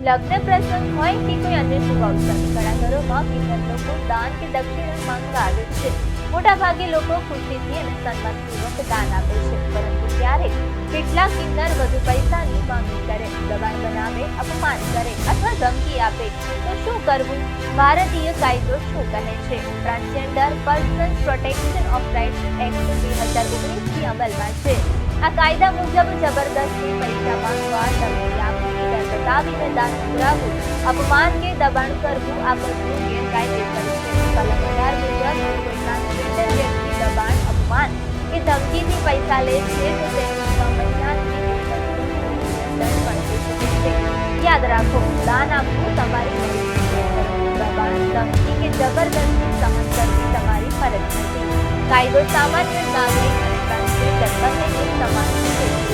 લગ્ન પ્રસંગ હોય કે કોઈ અન્ય શુભ અવસર, ઘણા ઘરોમાં કિન્નર લોકો દાન કે દક્ષિણા માંગવા આવે છે. મોટાભાગે લોકો ખુશીથી અને સન્માનપૂર્વક દાન આપે છે, પરંતુ ક્યારેક કેટલાક કિન્નર વધુ પૈસાની માંગણી કરે, દબાણ બનાવે, અપમાન કરે અથવા ધમકી આપે તો શું કરવું? ભારતીય કાયદો શું કહે છે? Transgender persons protection of rights act 2019 અમલમાં છે. આ કાયદા મુજબ જબરદસ્તી પૈસા માંગવા, ધમકી આપવી, ડર બતાવીને દાન પુરાવવું, અપમાન કે દબાણ કરવું આ બધું ગેરકાયદેસર છે. કલમ 18 મુજબ કોઈ ટ્રાન્સજેન્ડર વ્યક્તિ દબાણ, અપમાન કે ધમકીથી પૈસા લે છે તો તેનું 6 મહિનાથી દંડ પણ થઈ શકે છે. યાદ રાખો, દાન આપવું તમારી મરજી છે, પરંતુ દબાણ, ધમકી કે જબરદસ્તી સહન કરવી તમારી ફરજ નથી. કાયદો સામાન્ય નાગરિક અને ટ્રાન્સજેન્ડર બંનેને સમાન છે.